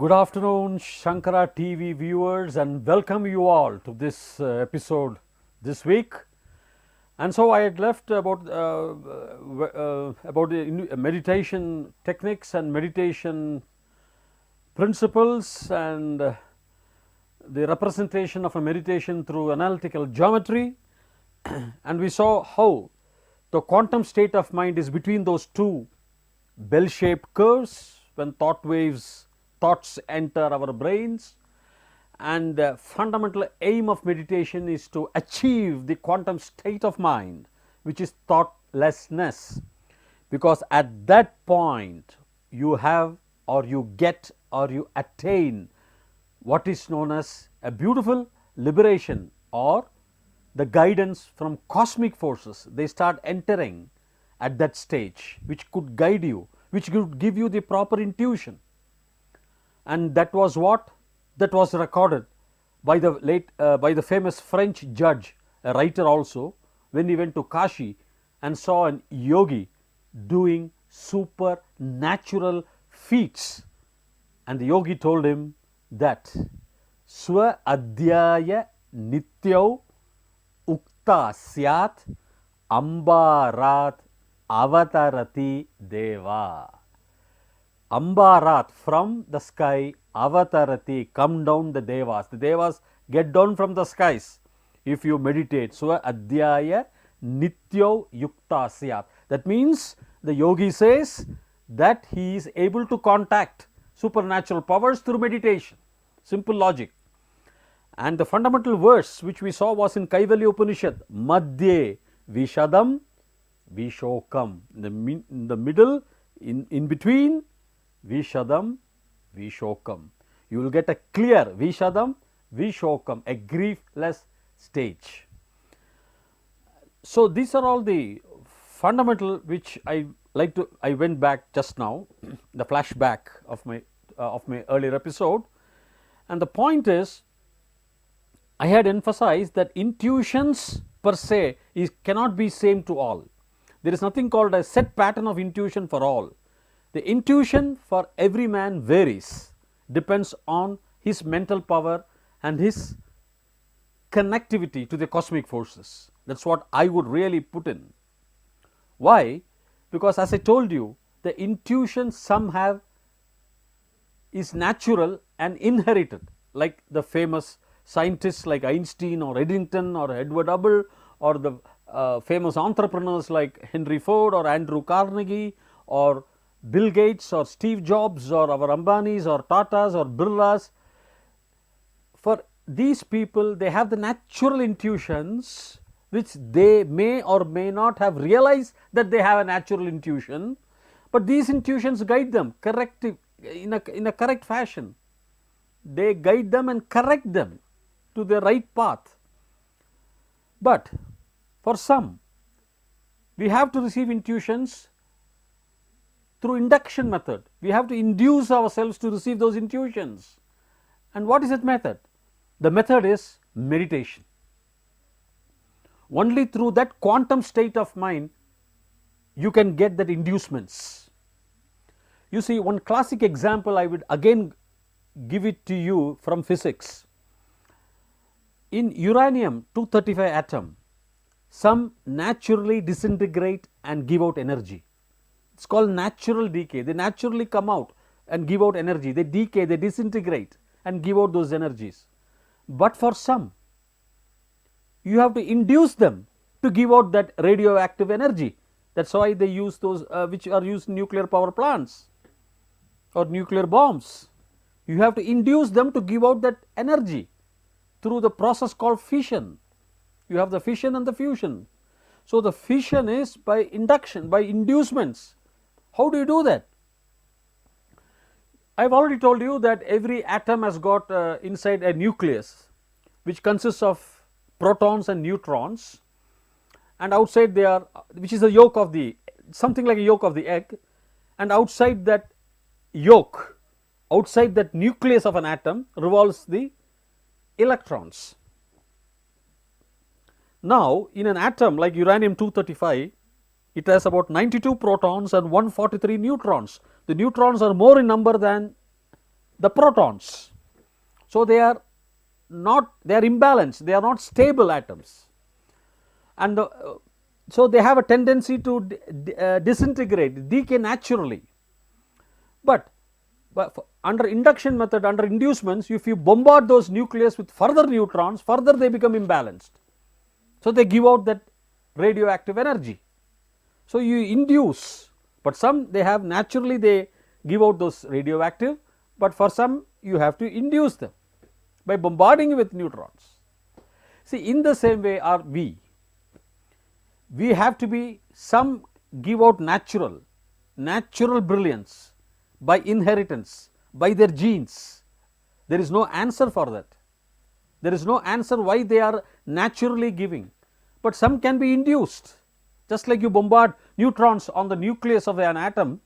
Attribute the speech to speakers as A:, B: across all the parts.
A: Good afternoon, Shankara TV viewers, and welcome you all to this episode this week. And so I had left about the meditation techniques and meditation principles and the representation of a meditation through analytical geometry, and we saw how the quantum state of mind is between those two bell-shaped curves when thoughts enter our brains, and the fundamental aim of meditation is to achieve the quantum state of mind, which is thoughtlessness, because at that point you have or you get or you attain what is known as a beautiful liberation or the guidance from cosmic forces. They start entering at that stage, which could guide you, which could give you the proper intuition. And that was what that was recorded by the famous French judge, a writer also, when he went to Kashi and saw an yogi doing supernatural feats, and the yogi told him that swa adhyaya nityau ukta syat ambarat avatarati deva. Ambarat, from the sky, avatarati, come down the devas. The devas get down from the skies if you meditate. Swa adhyaya nityo yukta syat. That means the yogi says that he is able to contact supernatural powers through meditation. Simple logic. And the fundamental verse which we saw was in Kaivalya Upanishad, Madhye Vishadam Vishokam. In the middle, in between, Vishadam Vishokam. You will get a clear Vishadam Vishokam, a griefless stage. So these are all the fundamental which I went back just now, the flashback of my earlier episode, and the point is, I had emphasized that intuitions per se cannot be same to all. There is nothing called a set pattern of intuition for all. The intuition for every man varies, depends on his mental power and his connectivity to the cosmic forces. That is what I would really put in. Why? Because as I told you, the intuition some have is natural and inherited, like the famous scientists like Einstein or Eddington or Edward Hubble, or the famous entrepreneurs like Henry Ford or Andrew Carnegie or Bill Gates or Steve Jobs or our Ambanis or Tatas or Birlas. For these people, they have the natural intuitions which they may or may not have realized that they have a natural intuition, but these intuitions guide them in a correct fashion. They guide them and correct them to the right path. But for some, we have to receive intuitions through induction method. We have to induce ourselves to receive those intuitions. And what is that method? The method is meditation. Only through that quantum state of mind you can get that inducements. You see, one classic example I would again give it to you from physics. In uranium-235 atom, some naturally disintegrate and give out energy. It is called natural decay. They naturally come out and give out energy. They decay, they disintegrate and give out those energies. But for some, you have to induce them to give out that radioactive energy. That is why they use those which are used in nuclear power plants or nuclear bombs. You have to induce them to give out that energy through the process called fission. You have the fission and the fusion. So the fission is by induction, by inducements. How do you do that? I have already told you that every atom has got inside a nucleus which consists of protons and neutrons, and outside they are, which is the yolk of the, something like a yolk of the egg, and outside that yolk, outside that nucleus of an atom revolves the electrons. Now in an atom like uranium-235, it has about 92 protons and 143 neutrons. The neutrons are more in number than the protons. So they are imbalanced, they are not stable atoms, and so they have a tendency to disintegrate, decay naturally. But under induction method, under inducements, if you bombard those nucleus with further neutrons, further they become imbalanced. So they give out that radioactive energy. So you induce, but some they have naturally, they give out those radioactive, but for some you have to induce them by bombarding with neutrons. See, in the same way are we have to be, some give out natural brilliance by inheritance, by their genes. There is no answer for that. There is no answer why they are naturally giving, but some can be induced. Just like you bombard neutrons on the nucleus of an atom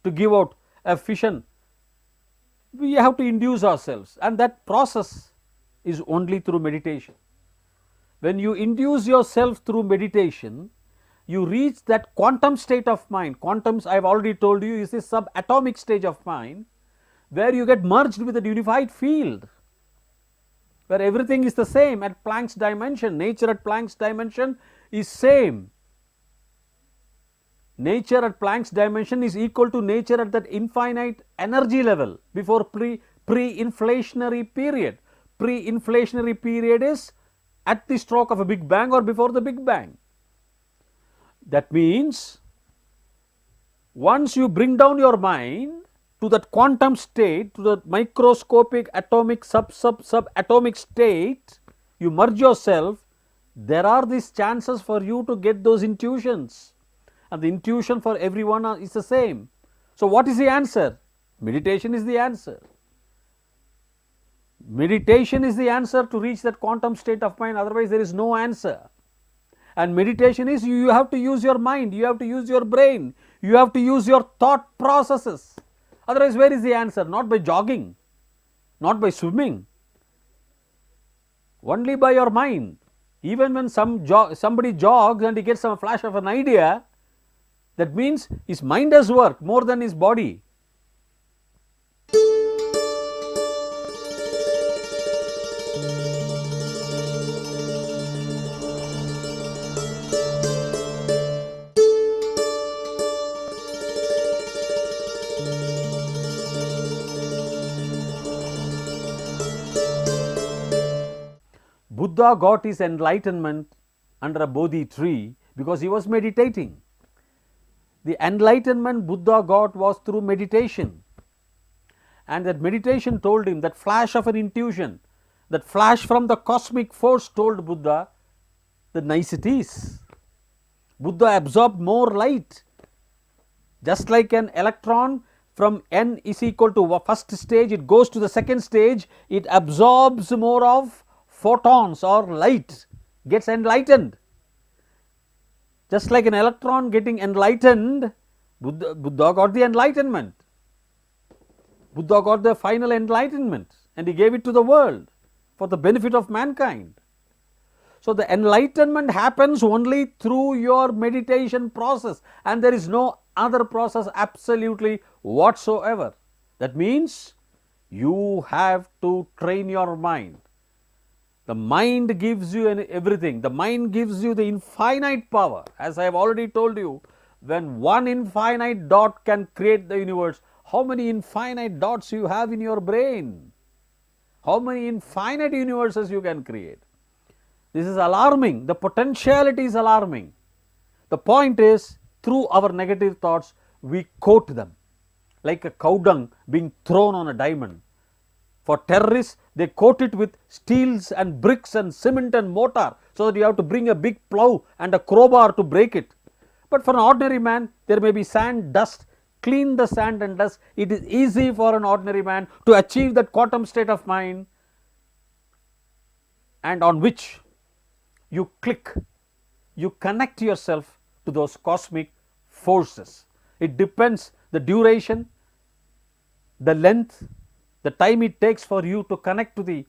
A: to give out a fission, we have to induce ourselves, and that process is only through meditation. When you induce yourself through meditation, you reach that quantum state of mind. Quantums, I have already told you, is a subatomic stage of mind where you get merged with a unified field, where everything is the same at Planck's dimension. Nature at Planck's dimension is same. Nature at Planck's dimension is equal to nature at that infinite energy level before pre-inflationary period. Pre-inflationary period is at the stroke of a Big Bang or before the Big Bang. That means once you bring down your mind to that quantum state, to the microscopic atomic subatomic state, you merge yourself, there are these chances for you to get those intuitions, and the intuition for everyone is the same. So what is the answer? Meditation is the answer. Meditation is the answer to reach that quantum state of mind, otherwise there is no answer. And meditation is, you have to use your mind, you have to use your brain, you have to use your thought processes. Otherwise, where is the answer? Not by jogging, not by swimming, only by your mind. Even when somebody jogs and he gets a flash of an idea, that means his mind has worked more than his body. Buddha got his enlightenment under a Bodhi tree because he was meditating. The enlightenment Buddha got was through meditation, and that meditation told him, that flash of an intuition, that flash from the cosmic force told Buddha the niceties. Buddha absorbed more light, just like an electron from n is equal to first stage, it goes to the second stage, it absorbs more of photons or light, gets enlightened. Just like an electron getting enlightened, Buddha got the enlightenment. Buddha got the final enlightenment and he gave it to the world for the benefit of mankind. So the enlightenment happens only through your meditation process, and there is no other process absolutely whatsoever. That means you have to train your mind. The mind gives you everything. The mind gives you the infinite power. As I have already told you, when one infinite dot can create the universe, how many infinite dots you have in your brain? How many infinite universes you can create? This is alarming. The potentiality is alarming. The point is, through our negative thoughts, we coat them like a cow dung being thrown on a diamond. For terrorists, they coat it with steels and bricks and cement and mortar, so that you have to bring a big plow and a crowbar to break it. But for an ordinary man, there may be sand, dust. Clean the sand and dust. It is easy for an ordinary man to achieve that quantum state of mind, and on which you click, you connect yourself to those cosmic forces. It depends, the duration, the length, the time it takes for you to connect to the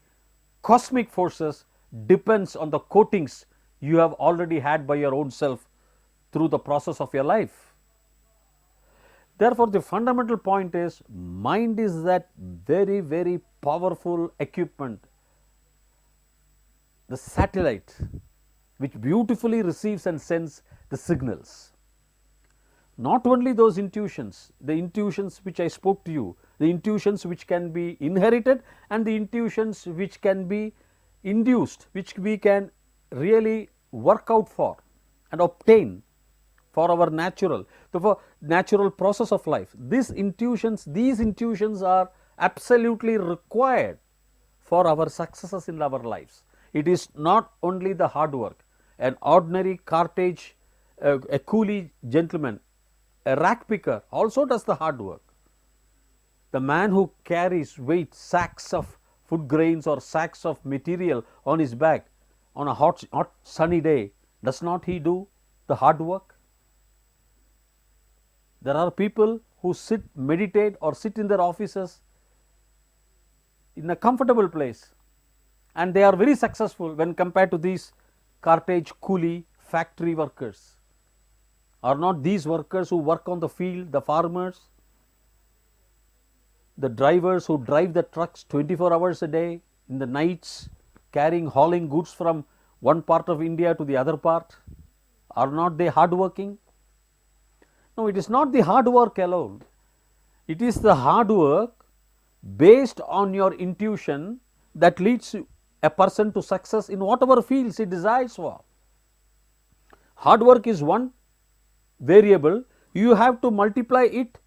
A: cosmic forces depends on the coatings you have already had by your own self through the process of your life. Therefore, the fundamental point is mind is that very, very powerful equipment, the satellite which beautifully receives and sends the signals. Not only those intuitions, the intuitions which I spoke to you, the intuitions which can be inherited and the intuitions which can be induced, which we can really work out for and obtain for our natural, the natural process of life. These intuitions are absolutely required for our successes in our lives. It is not only the hard work. An ordinary cartage, a coolie gentleman, a rack picker also does the hard work. The man who carries weight sacks of food grains or sacks of material on his back on a hot sunny day, does not he do the hard work? There are people who meditate or sit in their offices in a comfortable place, and they are very successful when compared to these cartage coolie factory workers. Are not these workers who work on the field, the farmers, the drivers who drive the trucks 24 hours a day in the nights, hauling goods from one part of India to the other part, are not they hard working? No, it is not the hard work alone. It is the hard work based on your intuition that leads a person to success in whatever fields he desires for. Hard work is one variable, you have to multiply it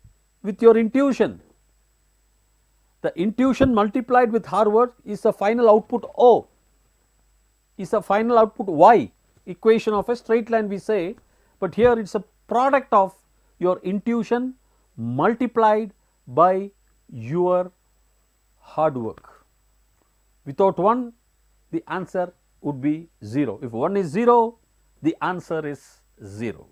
A: with your intuition. The intuition multiplied with hard work is the final output O, is the final output Y, equation of a straight line we say, but here it is a product of your intuition multiplied by your hard work. Without one, the answer would be 0. If 1 is 0, the answer is 0.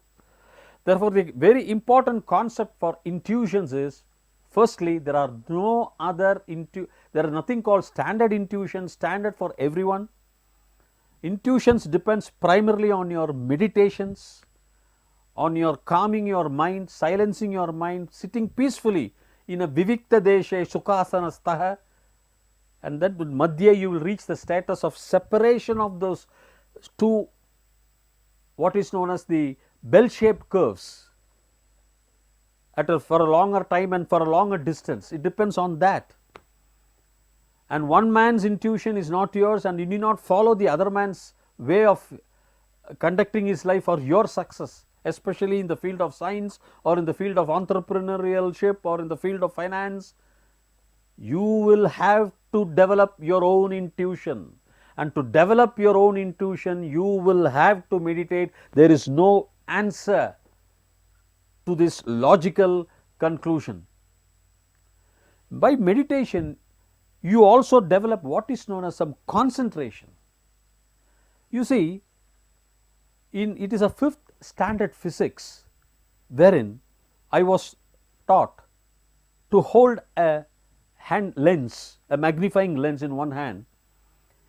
A: Therefore, the very important concept for intuitions is, firstly, there are no other there is nothing called standard intuition, standard for everyone. Intuitions depends primarily on your meditations, on your calming your mind, silencing your mind, sitting peacefully in a vivikta deshe sukhasana staha, and then with madhya you will reach the status of separation of those two, what is known as the bell shaped curves for a longer time and for a longer distance. It depends on that. And one man's intuition is not yours, and you need not follow the other man's way of conducting his life for your success, especially in the field of science or in the field of entrepreneurship or in the field of finance. You will have to develop your own intuition, and to develop your own intuition you will have to meditate. There is no answer to this logical conclusion. By meditation you also develop what is known as some concentration. You see, it is a 5th standard physics wherein I was taught to hold a hand lens, a magnifying lens in one hand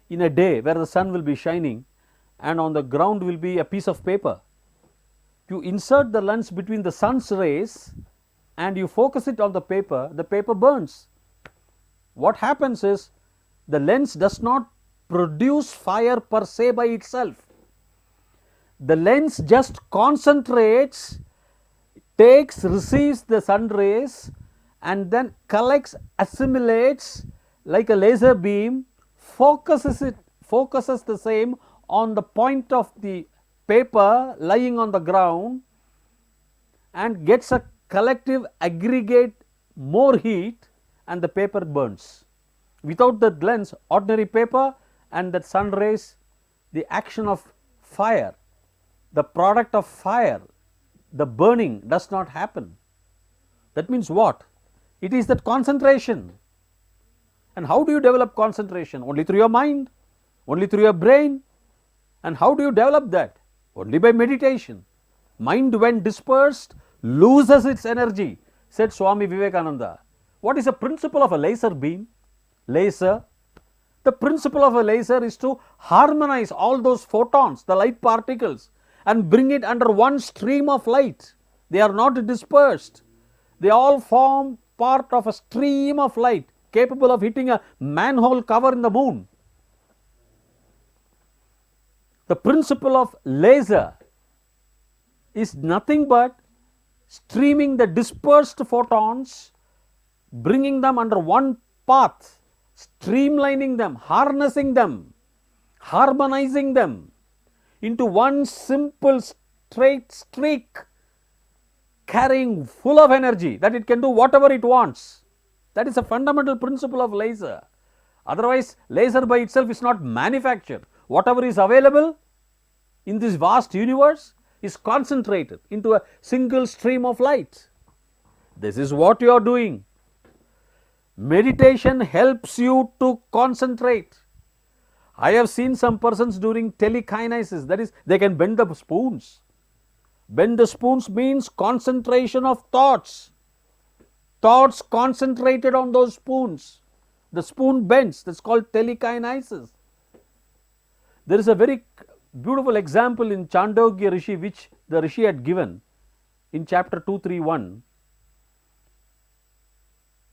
A: in a day where the sun will be shining and on the ground will be a piece of paper. You insert the lens between the sun's rays and you focus it on the paper burns. What happens is, the lens does not produce fire per se by itself. The lens just concentrates, receives the sun rays and then collects, assimilates like a laser beam, focuses the same on the point of the paper lying on the ground and gets a collective aggregate more heat, and the paper burns. Without that lens, ordinary paper and that sun rays, the action of fire, the product of fire, the burning does not happen. That means what? It is that concentration. And how do you develop concentration? Only through your mind, only through your brain. And how do you develop that? Only by meditation. Mind when dispersed loses its energy, said Swami Vivekananda. What is the principle of a laser beam? Laser. The principle of a laser is to harmonize all those photons, the light particles, and bring it under one stream of light. They are not dispersed. They all form part of a stream of light capable of hitting a manhole cover in the moon. The principle of laser is nothing but streaming the dispersed photons, bringing them under one path, streamlining them, harnessing them, harmonizing them into one simple straight streak, carrying full of energy that it can do whatever it wants. That is a fundamental principle of laser. Otherwise, laser by itself is not manufactured. Whatever is available in this vast universe is concentrated into a single stream of light. This is what you are doing. Meditation helps you to concentrate. I have seen some persons during telekinesis, that is, they can bend the spoons. Bend the spoons means concentration of thoughts. Thoughts concentrated on those spoons. The spoon bends, that's called telekinesis. There is a very beautiful example in Chandogya Rishi which the Rishi had given in chapter 231.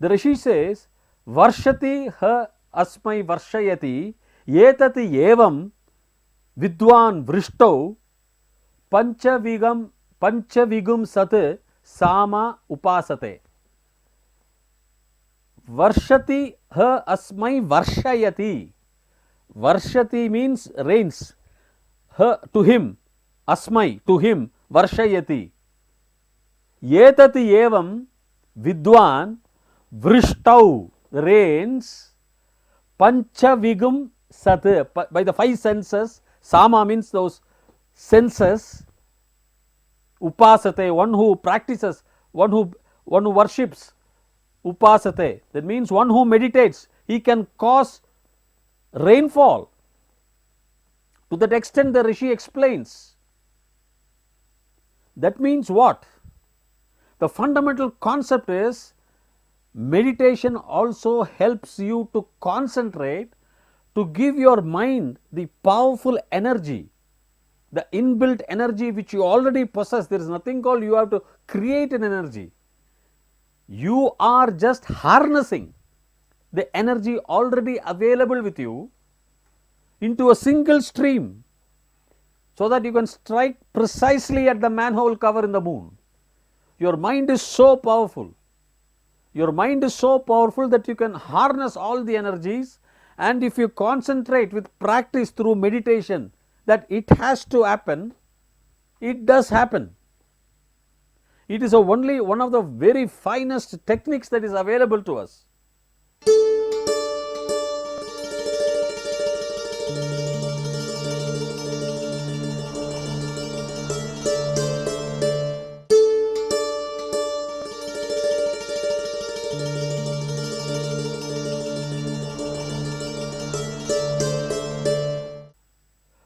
A: The Rishi says, Varshati ha asmai varshayati etati evam vidwan vrishto panchavigum sat sama upasate. Varshati ha asmai varshayati. Varshati means rains. Ha to him, asmai to him, varshayati. Etati evam vidwan vrishtau rains, panchavigum sat, by the five senses. Sama means those senses. Upasate, one who practices, one who worships. Upasate, that means one who meditates, he can cause rainfall. To that extent the Rishi explains. That means what? The fundamental concept is meditation also helps you to concentrate, to give your mind the powerful energy, the inbuilt energy which you already possess. There is nothing called you have to create an energy. You are just harnessing the energy already available with you into a single stream so that you can strike precisely at the manhole cover in the moon. Your mind is so powerful. Your mind is so powerful that you can harness all the energies, and if you concentrate with practice through meditation that it has to happen, it does happen. It is only one of the very finest techniques that is available to us.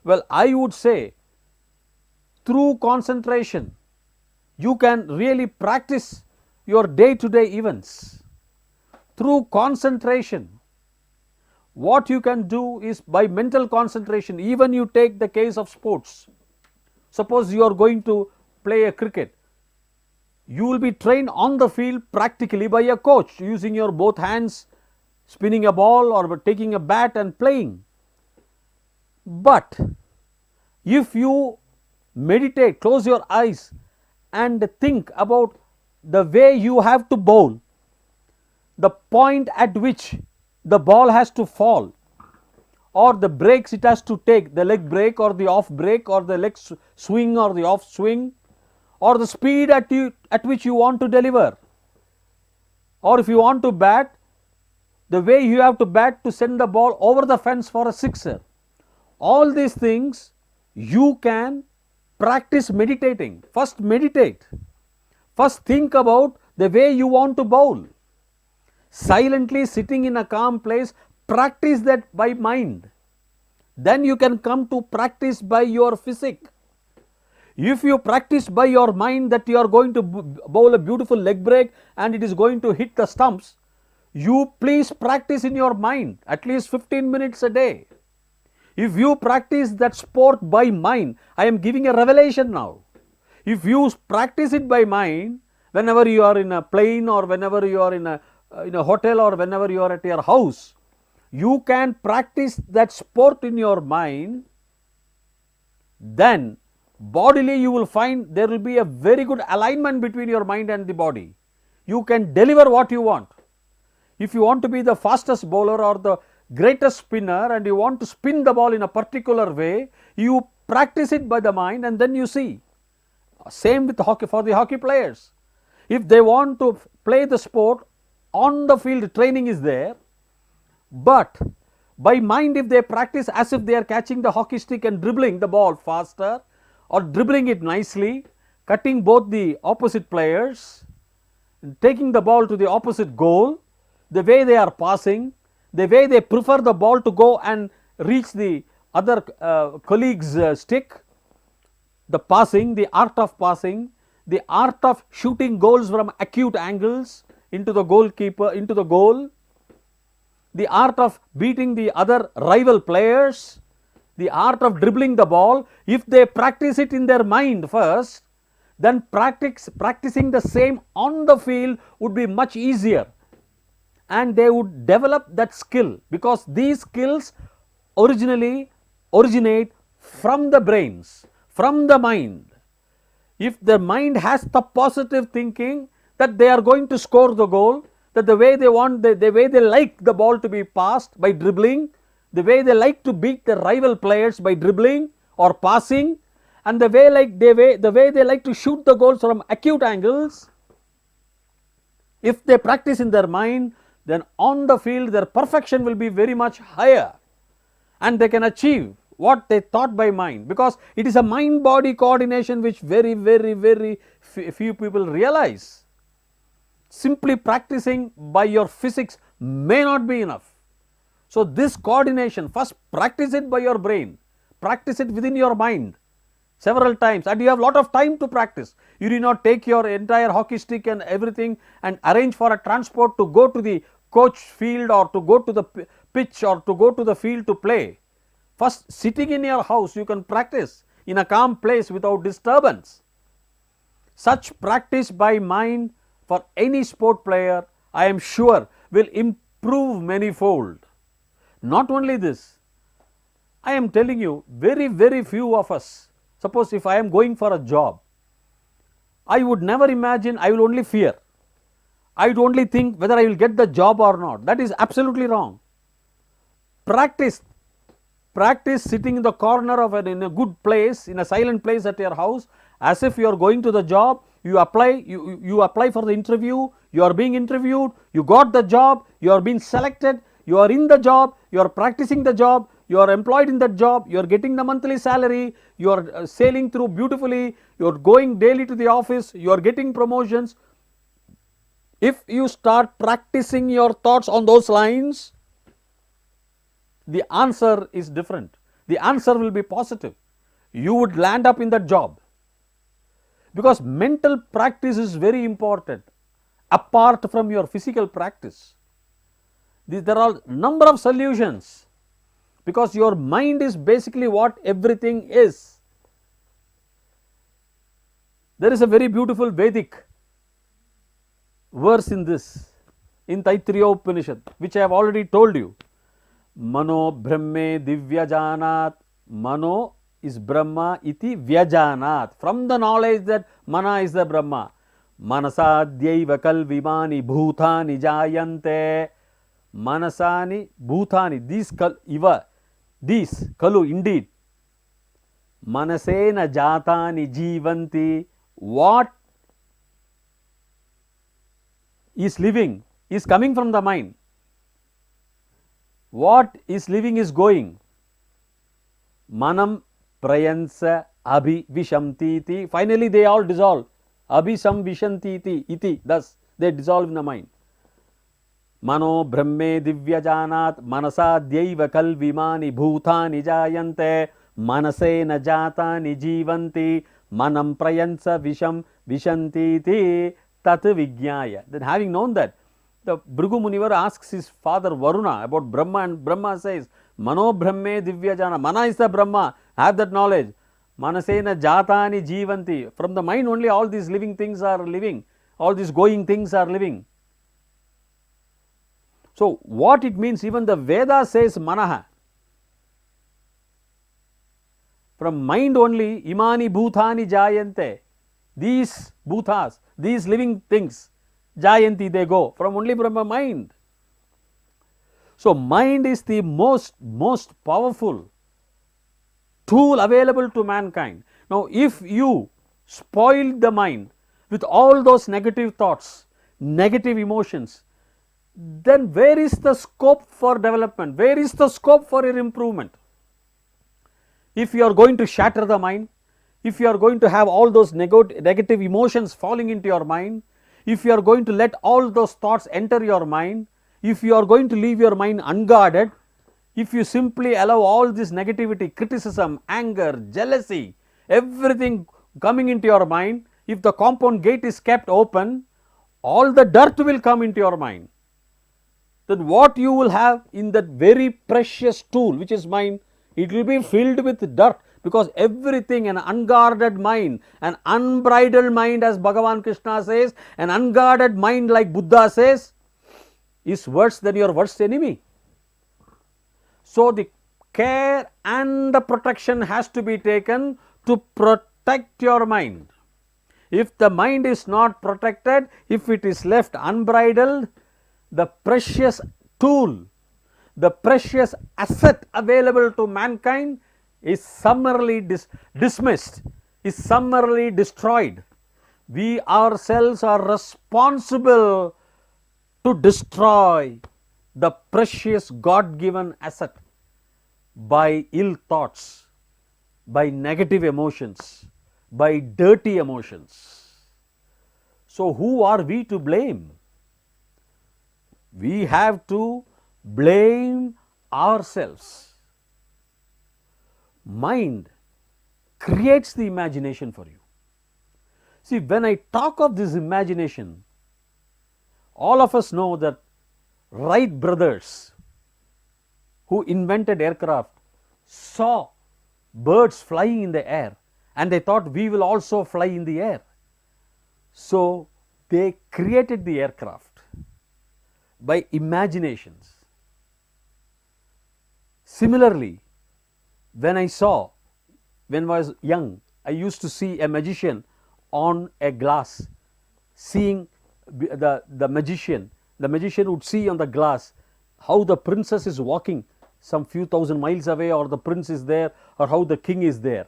A: Well, I would say through concentration you can really practice your day-to-day events. Through concentration, what you can do is by mental concentration. Even you take the case of sports. Suppose you are going to play a cricket. You will be trained on the field practically by a coach, using your both hands, spinning a ball or taking a bat and playing. But if you meditate, close your eyes and think about the way you have to bowl, the point at which the ball has to fall, or the breaks it has to take, the leg break or the off break, or the leg swing or the off swing, or the speed at which you want to deliver, or if you want to bat, the way you have to bat to send the ball over the fence for a sixer. All these things you can practice meditating. First meditate. First think about the way you want to bowl. Silently sitting in a calm place, practice that by mind. Then you can come to practice by your physique. If you practice by your mind that you are going to bowl a beautiful leg break and it is going to hit the stumps, you please practice in your mind at least 15 minutes a day. If you practice that sport by mind, I am giving a revelation now. If you practice it by mind whenever you are in a plane or whenever you are in a hotel or whenever you are at your house, you can practice that sport in your mind, then bodily you will find there will be a very good alignment between your mind and the body. You can deliver what you want. If you want to be the fastest bowler or the greatest spinner and you want to spin the ball in a particular way, you practice it by the mind and then you see. Same with hockey, for the hockey players. If they want to play the sport, on the field training is there, but by mind if they practice as if they are catching the hockey stick and dribbling the ball faster or dribbling it nicely, cutting both the opposite players, taking the ball to the opposite goal, the way they are passing, the way they prefer the ball to go and reach the other colleague's stick, the passing, the art of passing, the art of shooting goals from acute angles into the goalkeeper, into the goal, the art of beating the other rival players, the art of dribbling the ball. If they practice it in their mind first, then practicing the same on the field would be much easier, and they would develop that skill, because these skills originate from the brains, from the mind. If the mind has the positive thinking that they are going to score the goal, that the way they want, the way they like the ball to be passed by dribbling, the way they like to beat the rival players by dribbling or passing, and the way they like to shoot the goals from acute angles, if they practice in their mind, then on the field their perfection will be very much higher and they can achieve what they thought by mind, because it is a mind body coordination which very few people realize. Simply practicing by your physics may not be enough. So this coordination, first practice it by your brain, practice it within your mind several times, and you have lot of time to practice. You do not take your entire hockey stick and everything and arrange for a transport to go to the coach field or to go to the pitch or to go to the field to play. First, sitting in your house, you can practice in a calm place without disturbance. Such practice by mind for any sport player, I am sure, will improve manifold. Not only this, I am telling you, very few of us, suppose if I am going for a job, I would never imagine, I will only fear. I would only think whether I will get the job or not. That is absolutely wrong. Practice sitting in the corner of in a good place, in a silent place at your house, as if you are going to the job. You apply for the interview, you are being interviewed, you got the job, you are being selected, you are in the job, you are practicing the job, you are employed in that job, you are getting the monthly salary, you are sailing through beautifully, you are going daily to the office, you are getting promotions. If you start practicing your thoughts on those lines, the answer is different. The answer will be positive. You would land up in that job. Because mental practice is very important apart from your physical practice. There are number of solutions, because your mind is basically what everything is. There is a very beautiful Vedic verse in this, in Taittiriya Upanishad, which I have already told you. Mano Brahme Divyajanat. Mano is Brahma iti Vyajanat. From the knowledge that Mana is the Brahma. Manasadyaiva kalvimani bhutani jayante. Manasani bhutani. These kalu indeed. Manasena jatani jivanti. What is living is coming from the mind. What is living is going. Manam prayansa abhivishamtiti. Finally they all dissolve. Abhisamvishantiti iti. Thus they dissolve in the mind. Mano brahme divyajanat manasadyaiva kalvimani bhutani jayante manasena jatani jivanti manam prayansa visham vishantiti tat vijnaya. Then having known that, the Bhrigu Munivar asks his father Varuna about Brahma, and Brahma says, Mano Brahme Divyajana. Mana is the Brahma. Have that knowledge. Manasena Jatani Jivanti. From the mind only all these living things are living. all these going things are living. So, what it means, even the Veda says manaha. From mind only, imani bhutani jayante. These bhutas, these living things, jayanti, they go from only from a mind. So, mind is the most powerful tool available to mankind. Now, if you spoil the mind with all those negative thoughts, negative emotions, then where is the scope for development? Where is the scope for your improvement? If you are going to shatter the mind, if you are going to have all those negative emotions falling into your mind, if you are going to let all those thoughts enter your mind, if you are going to leave your mind unguarded, if you simply allow all this negativity, criticism, anger, jealousy, everything coming into your mind, if the compound gate is kept open, all the dirt will come into your mind. Then what you will have in that very precious tool which is mind, it will be filled with dirt, because everything, an unguarded mind, an unbridled mind, as Bhagavan Krishna says, an unguarded mind, like Buddha says, is worse than your worst enemy. So, the care and the protection has to be taken to protect your mind. If the mind is not protected, if it is left unbridled, the precious tool, the precious asset available to mankind is summarily dismissed, is summarily destroyed. We ourselves are responsible to destroy the precious God-given asset by ill thoughts, by negative emotions, by dirty emotions. So, who are we to blame? We have to blame ourselves. Mind creates the imagination for you. See, when I talk of this imagination, all of us know that Wright brothers, who invented aircraft, saw birds flying in the air and they thought we will also fly in the air. So, they created the aircraft by imaginations. Similarly, when I was young, I used to see a magician on a glass, seeing the magician would see on the glass how the princess is walking some few thousand miles away, or the prince is there, or how the king is there.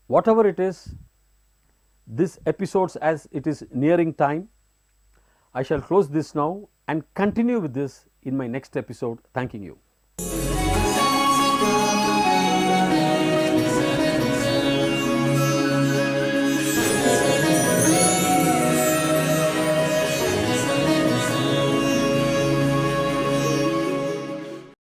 A: Whatever it is, this episode, as it is nearing time, I shall close this now and continue with this in my next episode. Thanking you.